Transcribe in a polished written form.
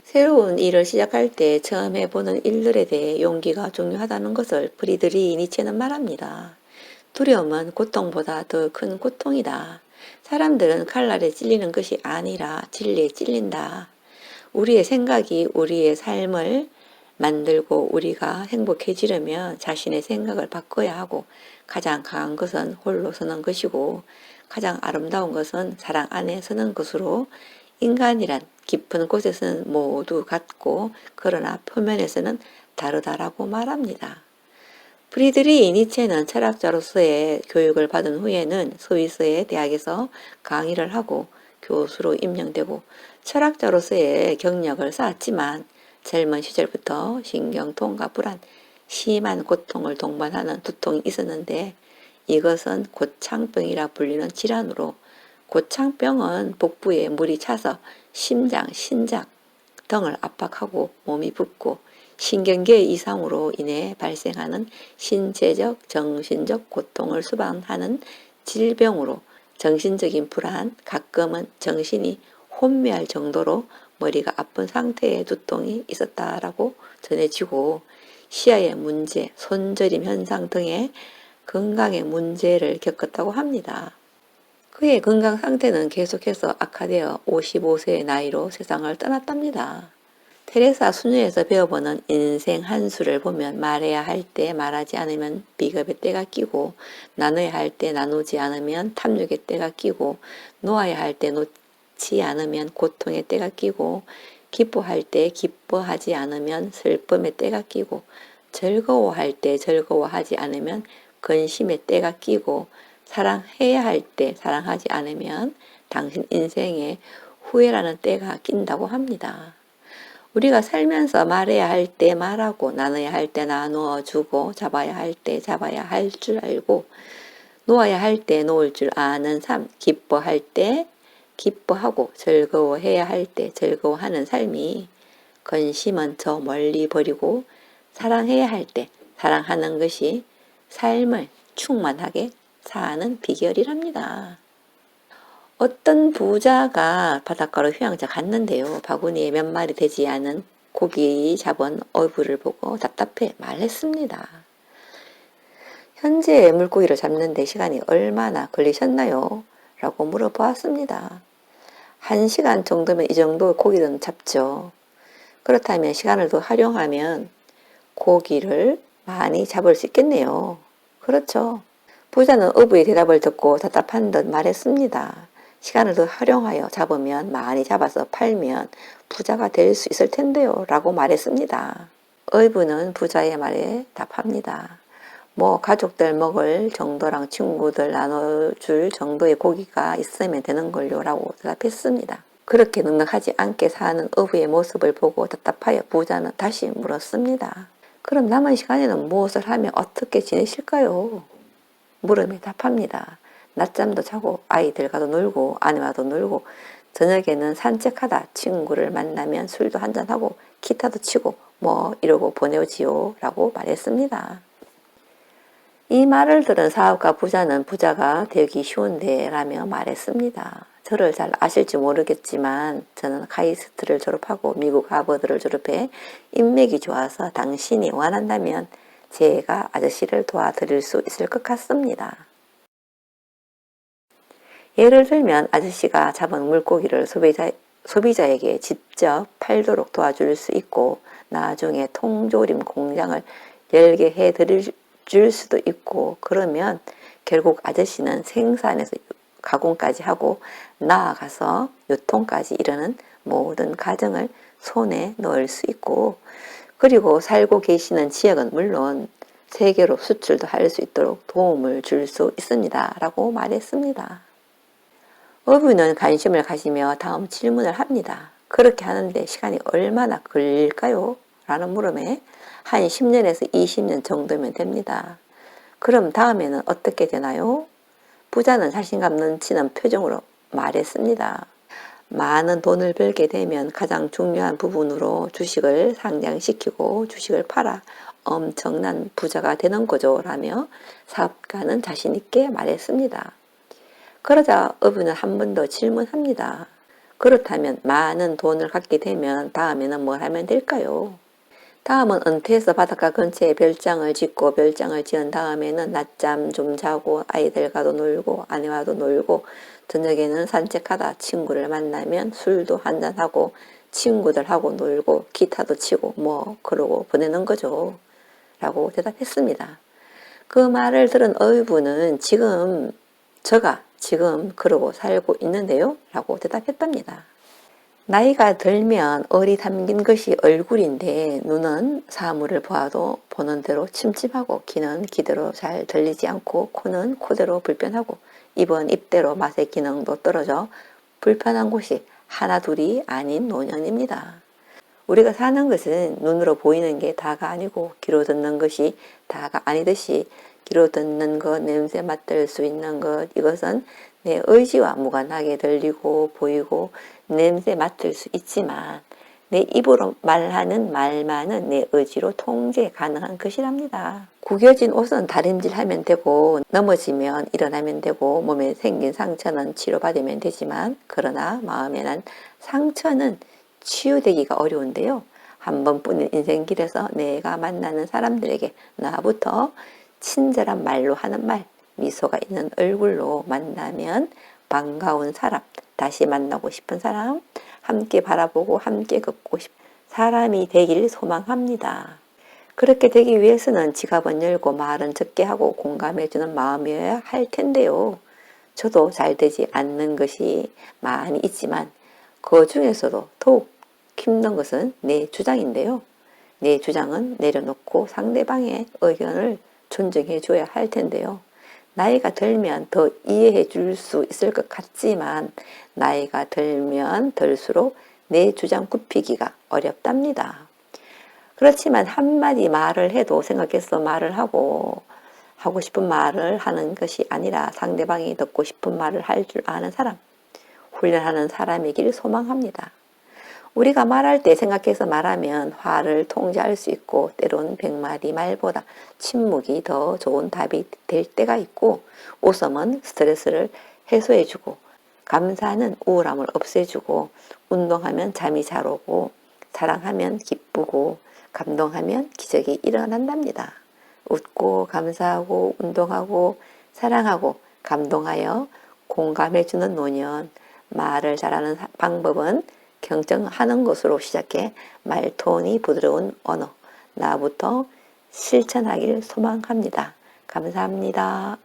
새로운 일을 시작할 때 처음 해보는 일들에 대해 용기가 중요하다는 것을 프리드리히 니체는 말합니다. 두려움은 고통보다 더 큰 고통이다. 사람들은 칼날에 찔리는 것이 아니라 진리에 찔린다. 우리의 생각이 우리의 삶을 만들고 우리가 행복해지려면 자신의 생각을 바꿔야 하고 가장 강한 것은 홀로 서는 것이고 가장 아름다운 것은 사랑 안에 서는 것으로 인간이란 깊은 곳에서는 모두 같고 그러나 표면에서는 다르다라고 말합니다. 프리드리히 니체는 철학자로서의 교육을 받은 후에는 스위스의 대학에서 강의를 하고 교수로 임명되고 철학자로서의 경력을 쌓았지만 젊은 시절부터 신경통과 불안, 심한 고통을 동반하는 두통이 있었는데 이것은 고창병이라 불리는 질환으로 고창병은 복부에 물이 차서 심장, 신장 등을 압박하고 몸이 붓고 신경계 이상으로 인해 발생하는 신체적, 정신적 고통을 수반하는 질병으로 정신적인 불안, 가끔은 정신이 혼미할 정도로 머리가 아픈 상태의 두통이 있었다라고 전해지고 시야의 문제, 손저림 현상 등의 건강의 문제를 겪었다고 합니다. 그의 건강 상태는 계속해서 악화되어 55세의 나이로 세상을 떠났답니다. 테레사 수녀에서 배워보는 인생 한 수를 보면 말해야 할 때 말하지 않으면 비겁의 때가 끼고 나눠야 할 때 나누지 않으면 탐욕의 때가 끼고 놓아야 할 때 놓지 않으면 고통의 때가 끼고 기뻐할 때 기뻐하지 않으면 슬픔의 때가 끼고 즐거워할 때 즐거워하지 않으면 근심의 때가 끼고 사랑해야 할 때 사랑하지 않으면 당신 인생에 후회라는 때가 낀다고 합니다. 우리가 살면서 말해야 할 때 말하고 나눠야 할 때 나누어 주고 잡아야 할 때 잡아야 할 줄 알고 놓아야 할 때 놓을 줄 아는 삶, 기뻐할 때 기뻐하고 즐거워해야 할 때 즐거워하는 삶이 근심은 저 멀리 버리고 사랑해야 할 때 사랑하는 것이 삶을 충만하게 사는 비결이랍니다. 어떤 부자가 바닷가로 휴양지 갔는데요. 바구니에 몇 마리 되지 않은 고기 잡은 어부를 보고 답답해 말했습니다. 현재 물고기를 잡는데 시간이 얼마나 걸리셨나요? 라고 물어보았습니다. 1시간 정도면 이 정도 고기는 잡죠. 그렇다면 시간을 더 활용하면 고기를 많이 잡을 수 있겠네요. 그렇죠. 부자는 어부의 대답을 듣고 답답한 듯 말했습니다. 시간을 더 활용하여 잡으면 많이 잡아서 팔면 부자가 될 수 있을 텐데요. 라고 말했습니다. 어부는 부자의 말에 답합니다. 뭐 가족들 먹을 정도랑 친구들 나눠줄 정도의 고기가 있으면 되는 걸요. 라고 대답했습니다. 그렇게 넉넉하지 않게 사는 어부의 모습을 보고 답답하여 부자는 다시 물었습니다. 그럼 남은 시간에는 무엇을 하며 어떻게 지내실까요? 물음에 답합니다. 낮잠도 자고 아이들과도 놀고 아내와도 놀고 저녁에는 산책하다 친구를 만나면 술도 한잔하고 기타도 치고 뭐 이러고 보내오지요 라고 말했습니다. 이 말을 들은 사업가 부자는 부자가 되기 쉬운데 라며 말했습니다. 저를 잘 아실지 모르겠지만 저는 카이스트를 졸업하고 미국 하버드를 졸업해 인맥이 좋아서 당신이 원한다면 제가 아저씨를 도와드릴 수 있을 것 같습니다. 예를 들면 아저씨가 잡은 물고기를 소비자에게 직접 팔도록 도와줄 수 있고 나중에 통조림 공장을 열게 해드릴 수도 있고 그러면 결국 아저씨는 생산에서 가공까지 하고 나아가서 유통까지 이르는 모든 과정을 손에 넣을 수 있고 그리고 살고 계시는 지역은 물론 세계로 수출도 할 수 있도록 도움을 줄 수 있습니다. 라고 말했습니다. 어부는 관심을 가지며 다음 질문을 합니다. 그렇게 하는데 시간이 얼마나 걸릴까요? 라는 물음에 한 10년에서 20년 정도면 됩니다. 그럼 다음에는 어떻게 되나요? 부자는 자신감 넘치는 표정으로 말했습니다. 많은 돈을 벌게 되면 가장 중요한 부분으로 주식을 상장시키고 주식을 팔아 엄청난 부자가 되는 거죠. 라며 사업가는 자신 있게 말했습니다. 그러자 어부는 한 번 더 질문합니다. 그렇다면 많은 돈을 갖게 되면 다음에는 뭘 하면 될까요? 다음은 은퇴해서 바닷가 근처에 별장을 짓고 별장을 지은 다음에는 낮잠 좀 자고 아이들과도 놀고 아내와도 놀고 저녁에는 산책하다 친구를 만나면 술도 한잔하고 친구들하고 놀고 기타도 치고 뭐 그러고 보내는 거죠. 라고 대답했습니다. 그 말을 들은 어부는 제가 지금 그러고 살고 있는데요. 라고 대답했답니다. 나이가 들면 얼이 담긴 것이 얼굴인데 눈은 사물을 보아도 보는 대로 침침하고 귀는 귀대로 잘 들리지 않고 코는 코대로 불편하고 입은 입대로 맛의 기능도 떨어져 불편한 곳이 하나 둘이 아닌 노년입니다. 우리가 사는 것은 눈으로 보이는 게 다가 아니고 귀로 듣는 것이 다가 아니듯이 귀로 듣는 것, 냄새 맡을 수 있는 것, 이것은 내 의지와 무관하게 들리고 보이고 냄새 맡을 수 있지만 내 입으로 말하는 말만은 내 의지로 통제 가능한 것이랍니다. 구겨진 옷은 다림질하면 되고 넘어지면 일어나면 되고 몸에 생긴 상처는 치료받으면 되지만 그러나 마음에 난 상처는 치유되기가 어려운데요. 한 번뿐인 인생길에서 내가 만나는 사람들에게 나부터 친절한 말로 하는 말, 미소가 있는 얼굴로 만나면 반가운 사람, 다시 만나고 싶은 사람, 함께 바라보고 함께 걷고 싶은 사람이 되길 소망합니다. 그렇게 되기 위해서는 지갑은 열고 말은 적게 하고 공감해주는 마음이어야 할 텐데요. 저도 잘 되지 않는 것이 많이 있지만 그 중에서도 더욱 힘든 것은 내 주장인데요. 내 주장은 내려놓고 상대방의 의견을 존중해 줘야 할 텐데요. 나이가 들면 더 이해해 줄 수 있을 것 같지만 나이가 들면 들수록 내 주장 굽히기가 어렵답니다. 그렇지만 한마디 말을 해도 생각해서 말을 하고 싶은 말을 하는 것이 아니라 상대방이 듣고 싶은 말을 할 줄 아는 사람, 훈련하는 사람이길 소망합니다. 우리가 말할 때 생각해서 말하면 화를 통제할 수 있고 때론 100마디 말보다 침묵이 더 좋은 답이 될 때가 있고 웃음은 스트레스를 해소해주고 감사는 우울함을 없애주고 운동하면 잠이 잘 오고 사랑하면 기쁘고 감동하면 기적이 일어난답니다. 웃고 감사하고 운동하고 사랑하고 감동하여 공감해주는 노년. 말을 잘하는 방법은 경청하는 것으로 시작해 말톤이 부드러운 언어, 나부터 실천하길 소망합니다. 감사합니다.